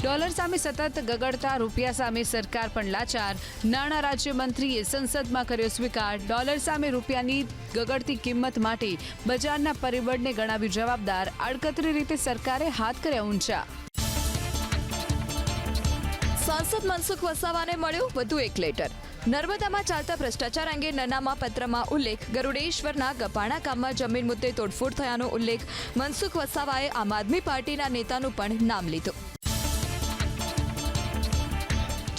Dollar સામે સતત ગગડતા રૂપિયા સામે સરકાર પણ લાચાર. નાણાં રાજ્યમંત્રીએ સંસદમાં કર્યો સ્વીકાર. ડોલર સામે રૂપિયાની ગગડતી કિંમત માટે બજારના પરિબળને ગણાવ્યું જવાબદાર. આડકતરી રીતે સરકારે હાથ કર્યા ઊંચા. સાંસદ મનસુખ વસાવાને મળ્યો વધુ એક લેટર. નર્મદામાં ચાલતા ભ્રષ્ટાચાર અંગે નનામા પત્રમાં ઉલ્લેખ. ગરુડેશ્વરના ગપાણા ગામમાં જમીન મુદ્દે તોડફોડ થયાનો ઉલ્લેખ. મનસુખ વસાવાએ આમ આદમી પાર્ટીના નેતાનું પણ નામ લીધું.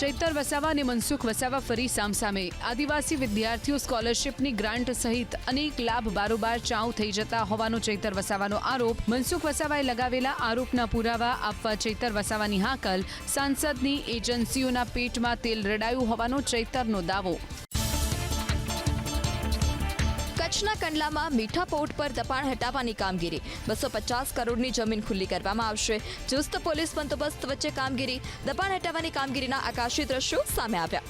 ચૈતર વસાવા અને મનસુખ વસાવા ફરી સામસામે. આદિવાસી વિદ્યાર્થીઓ સ્કોલરશીપની ગ્રાન્ટ સહિત અનેક લાભ બારોબાર ચાઉ થઈ જતા હોવાનો ચૈતર વસાવાનો આરોપ. મનસુખ વસાવાએ લગાવેલા આરોપના પુરાવા આપવા ચૈતર વસાવાની હાકલ. સાંસદની એજન્સીઓના પેટમાં તેલ રેડાયું હોવાનો ચૈતરનો દાવો. કચ્છના કંડલામાં મીઠા પોર્ટ પર દબાણ હટાવવાની કામગીરી. 250 કરોડની જમીન ખુલ્લી કરવામાં આવશે. ચુસ્ત પોલીસ બંદોબસ્ત વચ્ચે કામગીરી. દબાણ હટાવવાની કામગીરીના આકાશી દ્રશ્યો સામે આવ્યા.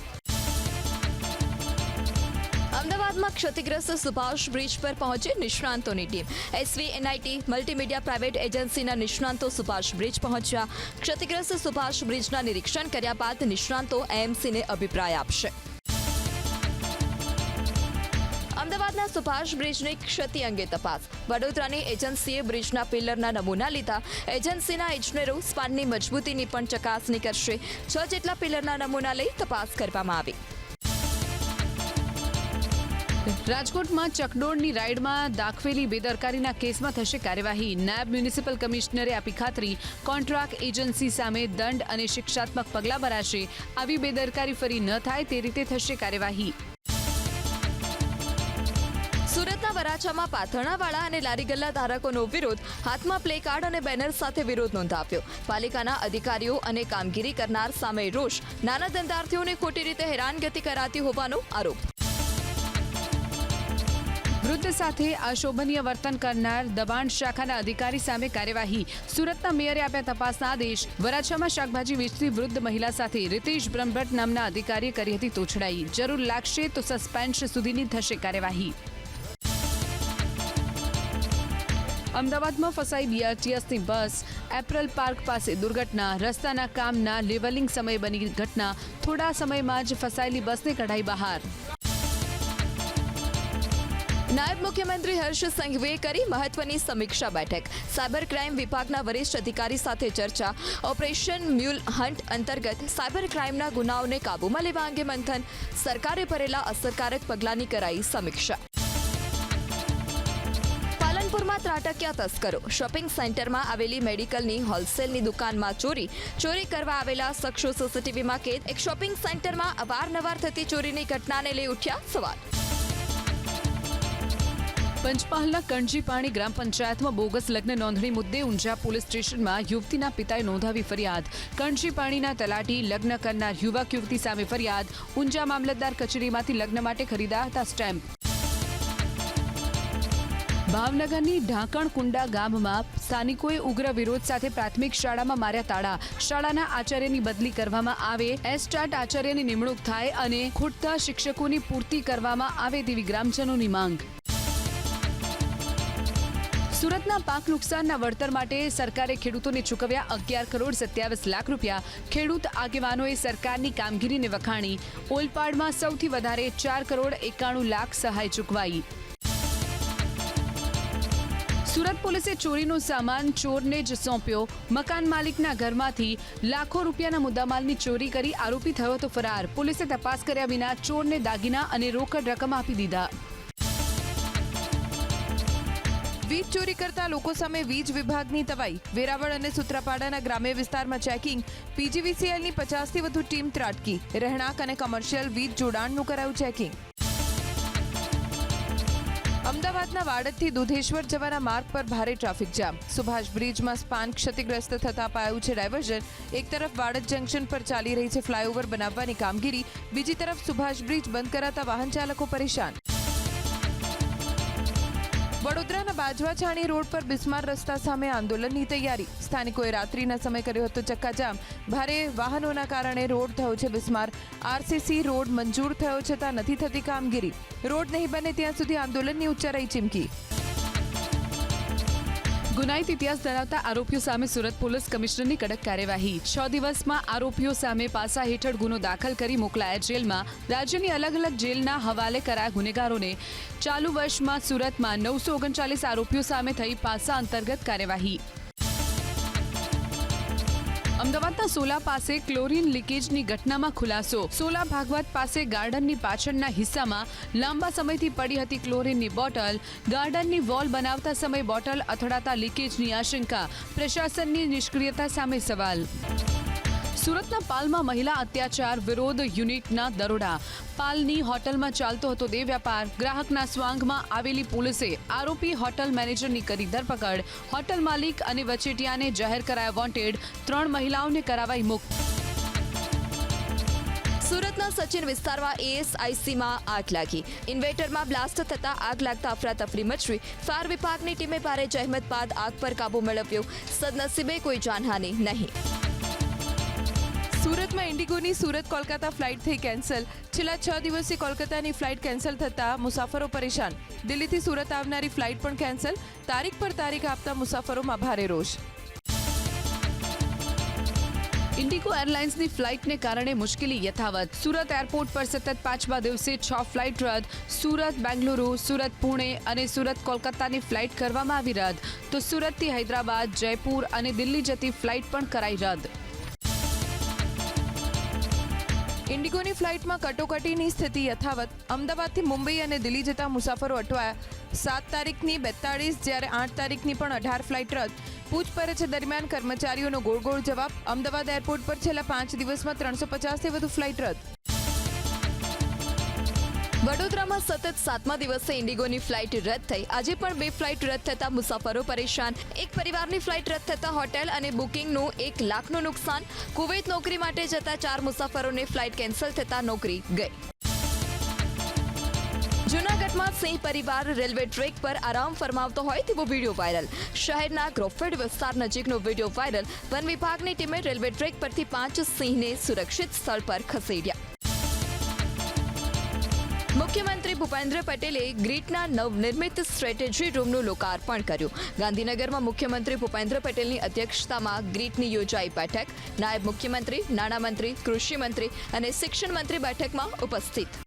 અમદાવાદમાં ક્ષતિગ્રસ્ત સુભાષ બ્રિજ પર પહોંચી નિષ્ણાંતોની ટીમ. SVNIT મલ્ટીમીડિયા પ્રાઇવેટ એજન્સીના નિષ્ણાંતો સુભાષ બ્રિજ પહોંચ્યા. ક્ષતિગ્રસ્ત સુભાષ બ્રિજના નિરીક્ષણ કર્યા બાદ નિષ્ણાંતો AMCને અભિપ્રાય આપશે. અમદાવાદના સુભાષ બ્રિજની ક્ષતિ અંગે તપાસ. વડોદરાની એજન્સીએ બ્રિજના પિલરના નમૂના લીધા. એજન્સીના ઇજનેરો સ્પાનની મજબૂતીની પણ ચકાસણી કરશે. 6 જેટલા પિલરના નમૂના લઈ તપાસ કરવામાં આવી. રાજકોટમાં ચકડોળની રાઇડમાં દાખવેલી બેદરકારીના કેસમાં થશે કાર્યવાહી. નાયબ મ્યુનિસિપલ કમિશનરે આપી ખાતરી. કોન્ટ્રાક્ટ એજન્સી સામે દંડ અને શિક્ષાત્મક પગલાં ભરાશે. આવી બેદરકારી ફરી ન થાય તે રીતે થશે કાર્યવાહી. સુરતના વરાછામાં પાથરણાવાળા અને લારી ગલ્લા ધારકોનો વિરોધ. હાથમાં પ્લે કાર્ડ અને બેનર સાથે વિરોધ નોંધાવ્યો. પાલિકાના અધિકારીઓ અને કામગીરી કરનાર સામે રોષ. નાના ધંધાર્થીઓને ખોટી રીતે હેરાનગતિ કરાતી હોવાનો આરોપ. વૃદ્ધ સાથે અશોભનીય વર્તન કરનાર દબાણ શાખાના અધિકારી સામે કાર્યવાહી. સુરતના મેયરે આપ્યા તપાસના આદેશ. વરાછામાં શાકભાજી વેચતી વૃદ્ધ મહિલા સાથે રીતેશ બ્રહ્મભટ્ટ નામના અધિકારીએ કરી હતી તોછડાઈ. જરૂર લાગશે તો સસ્પેન્શન સુધીની થશે કાર્યવાહી. અમદાવાદમાં ફસાઈ BRTSની બસ. એપ્રલ પાર્ક પાસે દુર્ઘટના. રસ્તાના કામના લેવલિંગ સમયે બની ઘટના. થોડા સમયમાં જ ફસાયેલી બસને કઢાઈ બહાર. નાયબ મુખ્યમંત્રી હર્ષ સંઘવીએ કરી મહત્વની સમીક્ષા બેઠક. સાયબર ક્રાઇમ વિભાગના વરિષ્ઠ અધિકારી સાથે ચર્ચા. ઓપરેશન મ્યુલ હન્ટ અંતર્ગત સાયબર ક્રાઇમના ગુનાઓને કાબૂમાં લેવા અંગે મંથન. સરકારે ભરેલા અસરકારક પગલાંની કરાઈ સમીક્ષા. પાલનપુરમાં ત્રાટક્યા તસ્કરો. શોપિંગ સેન્ટરમાં આવેલી મેડિકલની હોલસેલની દુકાનમાં ચોરી. ચોરી કરવા આવેલા શખ્સો CCTVમાં કેદ. એક શોપિંગ સેન્ટરમાં અવારનવાર થતી ચોરીની ઘટનાને લઈ ઉઠ્યા સવાલ. પંચમહાલના કણજીપાણી ગ્રામ પંચાયતમાં બોગસ લગ્ન નોંધણી મુદ્દે ઊંઝા પોલીસ સ્ટેશનમાં યુવતીના પિતાએ નોંધાવી ફરિયાદ. કણજીપાણીના તલાટી લગ્ન કરનાર યુવક યુવતી સામે ફરિયાદ. ઊંઝા મામલતદાર કચેરીમાંથી લગ્ન માટે ખરીદ્યા હતા સ્ટેમ્પ. ભાવનગરની ઢાંકણકુંડા ગામમાં સ્થાનિકોએ ઉગ્ર વિરોધ સાથે પ્રાથમિક શાળામાં માર્યા તાળા. શાળાના આચાર્યની બદલી કરવામાં આવે. એસ્ટાટ આચાર્યની નિમણૂક થાય અને ખૂટતા શિક્ષકોની પૂર્તિ કરવામાં આવે તેવી ગ્રામજનોની માંગ. સુરતના પાક નુકસાનના વળતર માટે સરકારે ખેડૂતોને ચૂકવ્યા 11,27,00,000 રૂપિયા. ખેડૂત આગેવાનોએ સરકારની કામગીરીને વખાણી. ઓલપાડમાં સૌથી વધારે 4,91,00,000 સહાય ચૂકવાઈ. સુરત પોલીસે ચોરીનો સામાન ચોરને જ સોંપ્યો. મકાન માલિકના ઘરમાંથી લાખો રૂપિયાના મુદ્દામાલની ચોરી કરી આરોપી થયો હતો ફરાર. પોલીસે તપાસ કર્યા વિના ચોરને દાગીના અને રોકડ રકમ આપી દીધા. વીજ ચોરી કરતા લોકો સામે વીજ વિભાગની તવાઈ. વેરાવળ અને સૂત્રાપાડાના ગ્રામ્ય વિસ્તારમાં ચેકિંગ. PGVCLની 50થી વધુ ટીમ ત્રાટકી. રહેણાંક અને કમર્શિયલ વીજ જોડાણનું કરાયું ચેકિંગ. અમદાવાદના વાડદથી દુધેશ્વર જવાના માર્ગ પર ભારે ટ્રાફિક જામ. સુભાષ બ્રિજમાં સ્પાન ક્ષતિગ્રસ્ત થતા અપાયું છે ડાયવર્ઝન. એક તરફ વાડદ જંકશન પર ચાલી રહી છે ફ્લાયઓવર બનાવવાની કામગીરી. બીજી તરફ સુભાષ બ્રિજ બંધ કરાતા વાહન ચાલકો પરેશાન. વડોદરાના બાજવા છાણી રોડ પર બિસ્માર રસ્તા સામે આંદોલનની તૈયારી. સ્થાનિકોએ રાત્રિના સમય કર્યો હતો ચક્કાજામ. ભારે વાહનોના કારણે રોડ થયો છે બિસ્માર. RCC રોડ મંજૂર થયો છતાં નથી થતી કામગીરી. રોડ નહીં બને ત્યાં સુધી આંદોલનની ઉચ્ચારાઈ ચીમકી. ગુનાહિત ઇતિહાસ ધરાવતા આરોપીઓ સામે સુરત પોલીસ કમિશનરની કડક કાર્યવાહી 6 દિવસમાં આરોપીઓ સામે પાસા હેઠળ ગુનો દાખલ કરી મોકલાયા જેલમાં રાજ્યની અલગ અલગ જેલના હવાલે કરાયા ગુનેગારોને ચાલુ વર્ષમાં સુરતમાં 939 આરોપીઓ સામે થઈ પાસા અંતર્ગત કાર્યવાહી અમદાવાદના સોલા પાસે ક્લોરીન લીકેજની ઘટનામાં ખુલાસો સોલા ભાગવત પાસે ગાર્ડનની પાછળના હિસ્સામાં લાંબા સમયથી પડી હતી ક્લોરીનની બોટલ ગાર્ડનની વોલ બનાવતા સમયે બોટલ અથડાતા લીકેજની આશંકા પ્રશાસનની નિષ્ક્રિયતા સામે સવાલ સુરતના પાલમાં મહિલા અત્યાચાર વિરોધ યુનિટના દરોડા પાલની હોટલમાં ચાલતો હતો દેહ વ્યાપાર ગ્રાહકના સ્વાંગમાં આવેલી પોલીસે આરોપી હોટલ મેનેજરની કરી ધરપકડ હોટલ માલિક અને વચેટિયાને જાહેર કરાયા વોન્ટેડ 3 મહિલાઓને કરાવાઈ મુક્ત સુરતના સચિન વિસ્તારમાં એએસઆઈસીમાં આગ લાગી ઇન્વેર્ટરમાં બ્લાસ્ટ થતા આગ લાગતા અફરાતફરી મચી ફાયર વિભાગની ટીમે ભારે જહેમત બાદ આગ પર કાબુ મેળવ્યો સદનસીબે કોઈ જાનહાનિ નહીં સુરતમાં ઇન્ડિગોની સુરત કોલકાતા ફ્લાઇટ થઈ કેન્સલ છેલ્લા 6 દિવસથી કોલકાતાની ફ્લાઇટ કેન્સલ થતા મુસાફરો પરેશાન દિલ્હીથી સુરત આવનારી ફ્લાઇટ પણ કેન્સલ તારીખ પર તારીખ આપતા મુસાફરોમાં ભારે રોષ ઇન્ડિગો એરલાઇન્સની ફ્લાઇટને કારણે મુશ્કેલી યથાવત સુરત એરપોર્ટ પર સતત 5મા દિવસે 6 ફ્લાઇટ રદ સુરત બેંગલુરુ સુરત પુણે અને સુરત કોલકાતાની ફ્લાઇટ કરવામાં આવી રદ તો સુરતથી હૈદરાબાદ જયપુર અને દિલ્હી જતી ફ્લાઇટ પણ કરાઈ રદ ઇન્ડિગોની ફ્લાઇટમાં કટોકટીની સ્થિતિ યથાવત અમદાવાદથી મુંબઈ અને દિલ્હી જતા મુસાફરો અટવાયા 7 તારીખની 42 જ્યારે 8 તારીખની પણ 18 ફ્લાઇટ રદ પૂછપરછ દરમિયાન કર્મચારીઓનો ગોળ જવાબ અમદાવાદ એરપોર્ટ પર છેલ્લા 5 દિવસમાં 350થી વધુ ફ્લાઇટ રદ વડોદરામાં સતત 7મા દિવસે ઇન્ડિગોની ફ્લાઇટ રદ થઈ આજે પણ 2 ફ્લાઇટ રદ થતા મુસાફરો પરેશાન એક પરિવારની ફ્લાઇટ રદ થતા હોટેલ અને બુકિંગનું 1 લાખનું નુકસાન કુવૈત નોકરી માટે જતા 4 મુસાફરોને ફ્લાઇટ કેન્સલ થતા નોકરી ગઈ જૂનાગઢમાં સિંહ પરિવાર રેલવે ટ્રેક પર આરામ ફરમાવતો હોય તેવો વિડીયો વાયરલ શહેરના ગ્રોફેડ વિસ્તાર નજીકનો વિડીયો વાયરલ વન વિભાગની ટીમે રેલવે ટ્રેક પરથી 5 સિંહને સુરક્ષિત સ્થળ પર ખસેડ્યા મુખ્યમંત્રી ભૂપેન્દ્ર પટેલે ગ્રીટના નવનિર્મિત સ્ટ્રેટેજી રૂમનું લોકાર્પણ કર્યું ગાંધીનગરમાં મુખ્યમંત્રી ભૂપેન્દ્ર પટેલની અધ્યક્ષતામાં ગ્રીટની યોજાઈ બેઠક નાયબ મુખ્યમંત્રી નાણામંત્રી કૃષિ મંત્રી અને શિક્ષણ મંત્રી બેઠકમાં ઉપસ્થિત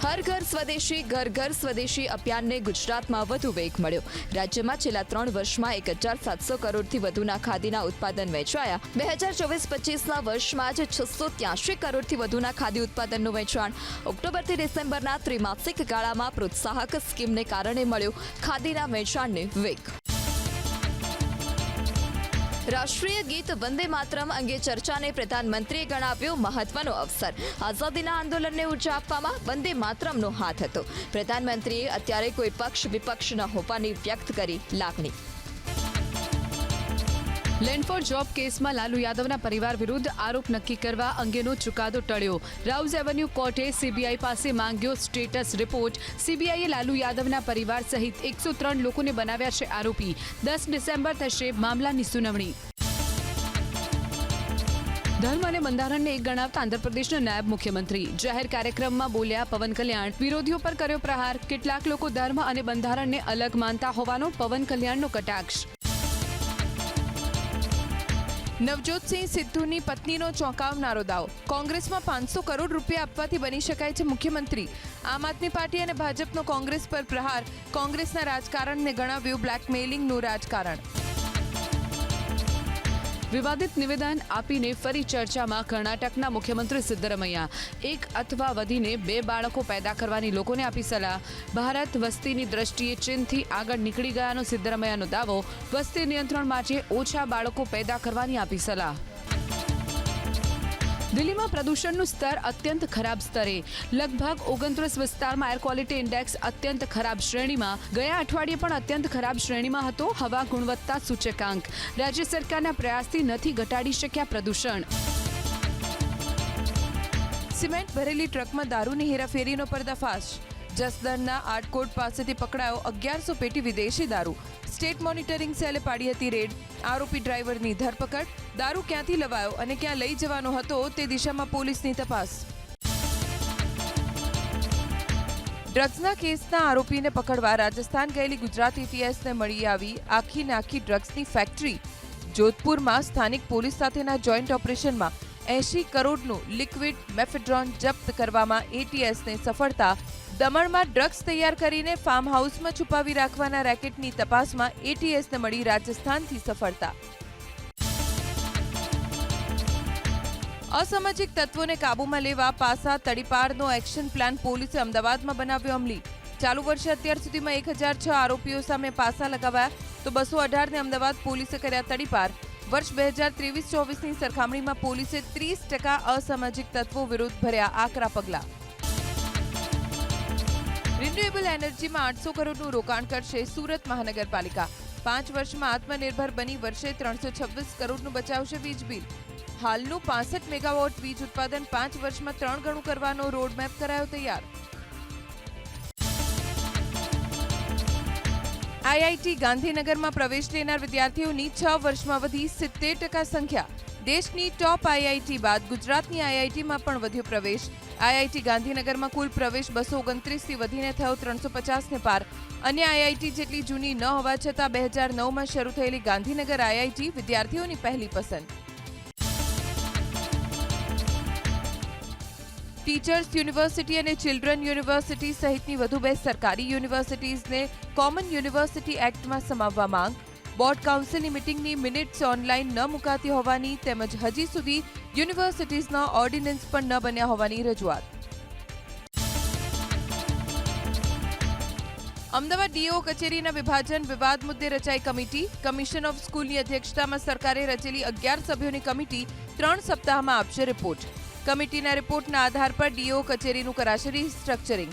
હર ઘર સ્વદેશી ઘર ઘર સ્વદેશી અભિયાનને ગુજરાતમાં વધુ વેગ મળ્યો રાજ્યમાં છેલ્લા 3 વર્ષમાં 1700 કરોડથી વધુના ખાદીના ઉત્પાદન વેચાયા 2024-25ના વર્ષમાં જ 683 કરોડથી વધુના ખાદી ઉત્પાદનનું વેચાણ ઓક્ટોબરથી ડિસેમ્બરના ત્રિમાસિક ગાળામાં પ્રોત્સાહક સ્કીમને કારણે મળ્યો ખાદીના વેચાણને વેગ રાષ્ટ્રીય ગીત વંદે માતરમ અંગે ચર્ચાને પ્રધાનમંત્રીએ ગણાવ્યો મહત્વનો અવસર આઝાદીના આંદોલનને ઉર્જા આપવામાં વંદે માતરમનો હાથ હતો પ્રધાનમંત્રીએ અત્યારે કોઈ પક્ષ વિપક્ષ ન હોવાની વ્યક્ત કરી લાગણી લેન્ડ ફોર જોબ કેસમાં લાલુ યાદવના પરિવાર વિરુદ્ધ આરોપ નક્કી કરવા અંગેનો ચુકાદો ટળ્યો રાઉઝ એવન્યુ કોર્ટે સીબીઆઈ પાસે માંગ્યો સ્ટેટસ રિપોર્ટ સીબીઆઈએ લાલુ યાદવના પરિવાર સહિત 103 લોકોને બનાવ્યા છે આરોપી 10 ડિસેમ્બર થશે મામલાની સુનાવણી ધર્મ અને બંધારણને એક ગણાવતા આંધ્રપ્રદેશના નાયબ મુખ્યમંત્રી જાહેર કાર્યક્રમમાં બોલ્યા પવન કલ્યાણ વિરોધીઓ પર કર્યો પ્રહાર કેટલાક લોકો ધર્મ અને બંધારણને અલગ માનતા હોવાનો પવન કલ્યાણનો કટાક્ષ નવજોતસિંહ સિદ્ધુની પત્નીનો ચોંકાવનારો દાવો કોંગ્રેસમાં 500 કરોડ રૂપિયા આપવાથી બની શકાય છે મુખ્યમંત્રી આમ આદમી પાર્ટી અને ભાજપનો કોંગ્રેસ પર પ્રહાર કોંગ્રેસના રાજકારણને ગણાવ્યું બ્લેકમેલિંગનું રાજકારણ વિવાદિત નિવેદન આપીને ફરી ચર્ચામાં કર્ણાટકના મુખ્યમંત્રી સિદ્ધરમૈયા 1 અથવા વધીને 2 બાળકો પેદા કરવાની લોકોને આપી સલાહ ભારત વસ્તીની દ્રષ્ટિએ ચીનથી આગળ નીકળી ગયાનો સિદ્ધરમૈયાનો દાવો વસ્તી નિયંત્રણ માટે ઓછા બાળકો પેદા કરવાની આપી સલાહ દિલ્હીમાં પ્રદૂષણનું સ્તર અત્યંત ખરાબ સ્તરે લગભગ 29 વિસ્તારમાં એર ક્વોલિટી ઇન્ડેક્સ અત્યંત ખરાબ શ્રેણીમાં ગયા અઠવાડિયે પણ અત્યંત ખરાબ શ્રેણીમાં હતો હવા ગુણવત્તા સૂચકાંક રાજ્ય સરકારના પ્રયાસથી નથી ઘટાડી શક્યા પ્રદૂષણ સિમેન્ટ ભરેલી ટ્રકમાં દારૂની હેરાફેરીનો પર્દાફાશ જસદણના આટકોટ પાસેથી પકડાયો 1100 પેટી વિદેશી દારૂ સ્ટેટ મોનિટરિંગ સેલે પાડી હતી રેડ આરોપી ડ્રાઈવરની ધરપકડ દારૂ ક્યાંથી લવાયો અને ક્યાં લઈ જવાનો હતો તે દિશામાં પોલીસની તપાસ ડ્રગ્સના કેસના આરોપીને પકડવા રાજસ્થાન ગયેલી ગુજરાત એટીએસને મળી આવી આખી નાખી ડ્રગ્સની ફેક્ટરી. જોધપુરમાં સ્થાનિક પોલીસ સાથેના જોઈન્ટ ઓપરેશનમાં 80 કરોડનું લિક્વિડ મેફેડ્રોન જપ્ત કરવામાં એટીએસને સફળતા. દમણમાં ડ્રગ્સ તૈયાર કરીને ફાર્મ હાઉસમાં છુપાવી રાખવાના રેકેટની તપાસમાં એટીએસને મળી રાજસ્થાનથી સફળતા. અસામાજિક તત્વોને કાબૂમાં લેવા પાસા તડીપારનો એક્શન પ્લાન પોલીસે અમદાવાદમાં બનાવ્યો અમલી. ચાલુ વર્ષે અત્યાર સુધીમાં 1006 આરોપીઓ સામે પાસા લગાવાયા તો 218ને અમદાવાદ પોલીસે કર્યા તડીપાર. વર્ષ 2023-24ની સરખામણીમાં પોલીસે 30% અસામાજિક તત્વો વિરુદ્ધ ભર્યા આકરા પગલાં. રિન્યુએબલ એનર્જીમાં 800 કરોડનું રોકાણ કરશે સુરત મહાનગરપાલિકા. 5 વર્ષમાં આત્મનિર્ભર બની વર્ષે 326 કરોડનું બચાવશે વીજ બિલ. હાલનું 65 મેગાવોટ વીજ ઉત્પાદન 5 વર્ષમાં 3 ગણું કરવાનો રોડમેપ કરાયો તૈયાર. આઈઆઈટી ગાંધીનગરમાં પ્રવેશ લેનાર વિદ્યાર્થીઓની 6 વર્ષમાં વધી 70% સંખ્યા. દેશની ટોપ આઈઆઈટી બાદ ગુજરાતની આઈઆઈટીમાં પણ વધ્યો પ્રવેશ. આઈઆઈટી ગાંધીનગરમાં કુલ પ્રવેશ 229થી વધીને થયો 350ને પાર. અન્ય આઈઆઈટી જેટલી જૂની ન હોવા છતાં 2009માં શરૂ થયેલી ગાંધીનગર આઈઆઈટી વિદ્યાર્થીઓની પહેલી પસંદ. ટીચર્સ યુનિવર્સિટી અને ચિલ્ડ્રન યુનિવર્સિટી સહિતની વધુ 2 સરકારી યુનિવર્સિટીઝને કોમન યુનિવર્સિટી એક્ટમાં સમાવવા માંગ. બોર્ડ કાઉન્સિલની મિટિંગની મિનિટ્સ ઓનલાઈન ન મુકાતી હોવાની તેમજ હજી સુધી યુનિવર્સિટીઝના ઓર્ડિનન્સ પણ ન બન્યા હોવાની રજૂઆત. અમદાવાદ ડીઓ કચેરીના વિભાજન વિવાદ મુદ્દે રચાઈ કમિટી. કમિશન ઓફ સ્કૂલની અધ્યક્ષતામાં સરકારે રચેલી 11 સભ્યોની કમિટી 3 સપ્તાહમાં આપશે રિપોર્ટ. કમિટીના રિપોર્ટના આધાર પર ડીઓ કચેરીનું કરાશે રિસ્ટ્રક્ચરિંગ.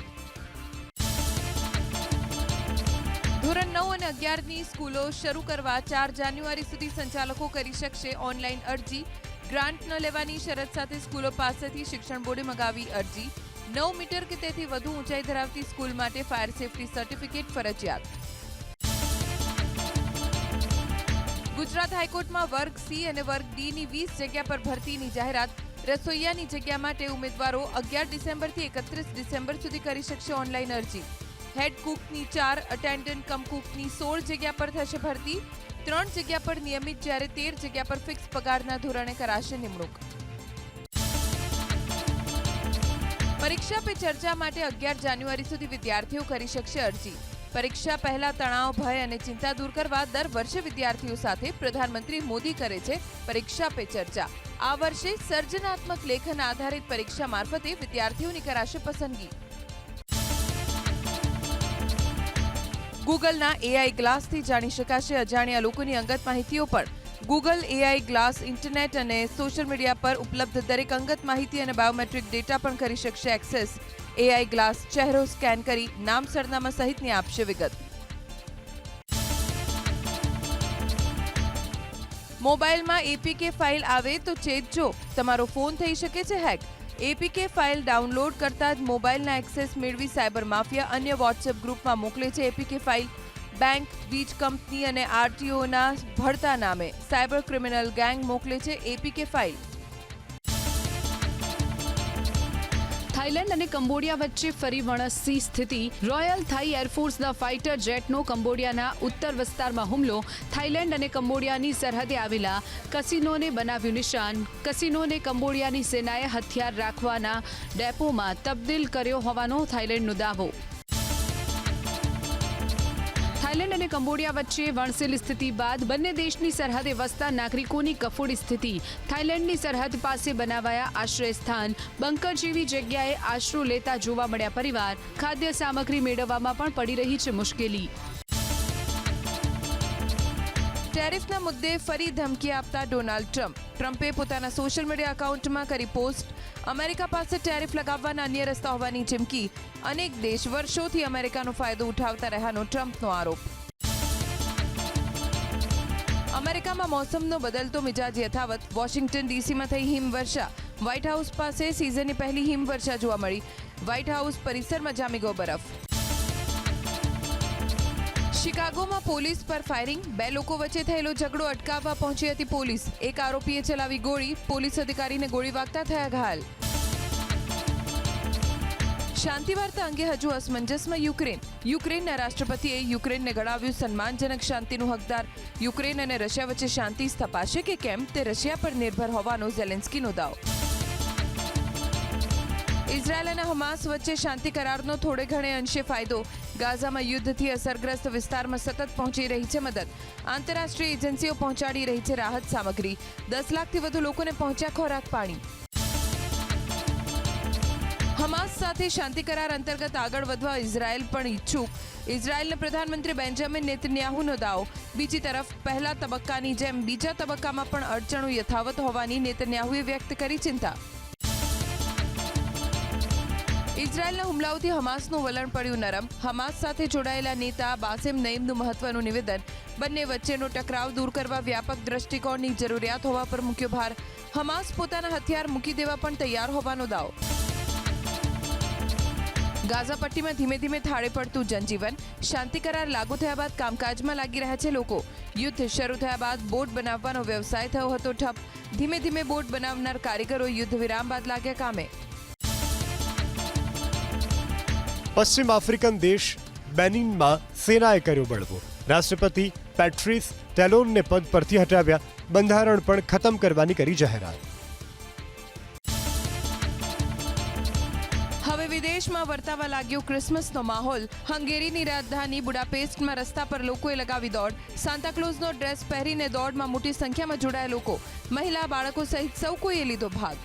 ધોરણ 9 અને 11ની સ્કૂલો શરૂ કરવા 4 જાન્યુઆરી સુધી સંચાલકો કરી શકશે ઓનલાઈન અરજી. ગ્રાન્ટ ન લેવાની શરત સાથે સ્કૂલો પાસેથી શિક્ષણ બોર્ડે મગાવી અરજી. 9 મીટર કે તેથી વધુ ઊંચાઈ ધરાવતી સ્કૂલ માટે ફાયર સેફટી સર્ટિફિકેટ ફરજિયાત. ગુજરાત હાઈકોર્ટમાં વર્ગ સી અને વર્ગ ડીની 20 જગ્યા પર ભરતીની જાહેરાત. રસોઈયાની જગ્યા માટે ઉમેદવારો 11 ડિસેમ્બરથી 31 ડિસેમ્બર સુધી કરી શકશે ઓનલાઈન અરજી. હેડ કુકની 4, અટેન્ડન્ટ કમ કુકની 16 જગ્યા પર થશે ભરતી. 3 જગ્યા પર નિયમિત જ્યારે 13 જગ્યા પર ફિક્સ પગારના ધોરણે કરાશે નિમણૂક. પરીક્ષા પે ચર્ચા માટે 11 જાન્યુઆરી સુધી વિદ્યાર્થીઓ કરી શકશે અરજી. પરીક્ષા પહેલા તણાવ, ભય અને ચિંતા દૂર કરવા દર વર્ષે વિદ્યાર્થીઓ સાથે પ્રધાનમંત્રી મોદી કરે છે પરીક્ષા પે ચર્ચા. આ વર્ષે સર્જનાત્મક લેખન આધારિત પરીક્ષા મારફતે વિદ્યાર્થીઓની કરાશે પસંદગી. ગૂગલના એઆઈ ગ્લાસથી જાણી શકાશે અજાણ્યા લોકોની અંગત માહિતીઓ પણ. ગૂગલ એઆઈ ગ્લાસ ઇન્ટરનેટ અને સોશિયલ મીડિયા પર ઉપલબ્ધ દરેક અંગત માહિતી અને બાયોમેટ્રિક ડેટા પણ કરી શકશે એક્સેસ. એઆઈ ગ્લાસ ચહેરો સ્કેન કરી નામ, સરનામા સહિતની આપશે વિગત. મોબાઈલમાં એપીકે ફાઇલ આવે તો ચેતજો, તમારો ફોન થઈ શકે છે હેક. એપીકે ફાઇલ ડાઉનલોડ કરતા જ મોબાઈલના એક્સેસ મેળવી સાયબર માફિયા અન્ય વોટ્સએપ ગ્રુપમાં મોકલે છે એપીકે ફાઇલ. બેંક, વીજ કંપની અને આરટીઓના ભળતા નામે સાયબર ક્રિમિનલ ગેંગ મોકલે છે એપીકે ફાઇલ. થાઈલેન્ડ અને કંબોડિયા વચ્ચે ફરી વણસતી સ્થિતિ. રોયલ થાઈ એરફોર્સના ફાઇટર જેટનો કંબોડિયાના ઉત્તર વિસ્તારમાં હુમલો. થાઈલેન્ડ અને કંબોડિયાની સરહદે આવેલા કસિનોને બનાવ્યું નિશાન. કસિનોને કંબોડિયાની સેનાએ હથિયાર રાખવાના ડેપોમાં તબદીલ કર્યો હોવાનો થાઈલેન્ડનો દાવો. થાઈલેન્ડ અને કંબોડિયા વચ્ચે વણસેલી સ્થિતિ બાદ બંને દેશની સરહદે વસતા નાગરિકોની કફોડી સ્થિતિ. થાઈલેન્ડની સરહદ પાસે બનાવાયા આશ્રય સ્થાન. બંકર જેવી જગ્યાએ આશરો લેતા જોવા મળ્યા પરિવાર. ખાદ્ય સામગ્રી મેળવવામાં પણ પડી રહી છે મુશ્કેલી. ટેરિફના મુદ્દે ફરી ધમકી આપતા ડોનાલ્ડ ટ્રમ્પ. ટ્રમ્પે પોતાના સોશિયલ મીડિયા એકાઉન્ટમાં કરી પોસ્ટ. અમેરિકા પાસે ટેરિફ લગાવવાના અન્ય રસ્તા હોવાની ચીમકી. અનેક દેશ વર્ષોથી અમેરિકાનો ફાયદો ઉઠાવતા રહ્યાનો ટ્રમ્પનો આરોપ. અમેરિકામાં મોસમનો બદલતો મિજાજ યથાવત. વોશિંગ્ટન ડીસીમાં થઈ હિમવર્ષા. વ્હાઇટ હાઉસ પાસે સિઝનની પહેલી હિમવર્ષા જોવા મળી. વ્હાઇટ હાઉસ પરિસરમાં જામી ગયો બરફ. શિકાગોમાં પોલીસ પર ફાયરિંગ. 2 લોકો વચ્ચે થયેલો ઝઘડો અટકાવવા પહોંચી હતી પોલીસ. એક આરોપીએ ચલાવી ગોળી. પોલીસ અધિકારીને ગોળી વાગતા થયા ઘાયલ. શાંતિ વાર્તા અંગે હજુ અસમંજસમાં યુક્રેનના રાષ્ટ્રપતિએ યુક્રેનને ગણાવ્યું સન્માનજનક શાંતિનું હકદાર. યુક્રેન અને રશિયા વચ્ચે શાંતિ સ્થપાશે કે કેમ તે રશિયા પર નિર્ભર હોવાનો ઝેલેન્સ્કીનો દાવો. ઇઝરાયલ અને હમાસ વચ્ચે શાંતિ કરારનો થોડે ઘણે અંશે ફાયદો. ગાઝામાં યુદ્ધથી અસરગ્રસ્ત વિસ્તારમાં સતત પહોંચી રહી છે મદદ. આંતરરાષ્ટ્રીય એજન્સીઓ પહોંચાડી રહી છે રાહત સામગ્રી. 10 લાખથી વધુ લોકોને પહોંચ્યા ખોરાક પાણી. હમાસ સાથે શાંતિ કરાર અંતર્ગત આગળ વધવા ઇઝરાયલ પણ ઈચ્છુક. ઇઝરાયલના પ્રધાનમંત્રી બેન્જામિન નેતન્યાહુનો દાવો. બીજી તરફ પહેલા તબક્કાની જેમ બીજા તબક્કામાં પણ અડચણો યથાવત હોવાની નેતન્યાહુએ વ્યક્ત કરી ચિંતા. ઇઝરાયલના હુમલાઓથી હમાસનું વલણ પડ્યું નરમ. હમાસ સાથે જોડાયેલા નેતા બાસેમ નઈમનું મહત્વનું નિવેદન. બંને વચ્ચેનો ટકરાવ દૂર કરવા વ્યાપક દ્રષ્ટિકોણની જરૂરિયાત હોવા પર મૂક્યો ભાર. હમાસ પોતાના હથિયાર મૂકી દેવા પણ તૈયાર હોવાનો દાવો. ગાઝા પટ્ટીમાં ધીમે ધીમે થાળે પડતું જનજીવન. શાંતિ કરાર લાગુ થયા બાદ કામકાજમાં લાગી રહ્યા છે લોકો. યુદ્ધ શરૂ થયા બાદ બોટ બનાવવાનો વ્યવસાય થયો હતો ઠપ. ધીમે ધીમે બોટ બનાવનાર કારીગરો યુદ્ધ વિરામ બાદ લાગ્યા કામે. પશ્ચિમ આફ્રિકન દેશ બેનિનમાં સેનાએ કર્યો બળવો. રાષ્ટ્રપતિ પેટ્રિસ ટેલોનને પદ પરથી હટાવ્યા. બંધારણ પણ ખતમ કરવાની કરી જાહેરાત. હવે વિદેશમાં વર્તાવા લાગ્યો ક્રિસમસનો માહોલ. હંગેરીની રાજધાની બુડાપેસ્ટમાં રસ્તા પર લોકોએ લગાવી દોડ. સાન્તાક્લોઝનો ડ્રેસ પહેરીને દોડમાં મોટી સંખ્યામાં જોડાયા લોકો. મહિલા બાળકો સહિત સૌ કોઈએ લીધો ભાગ.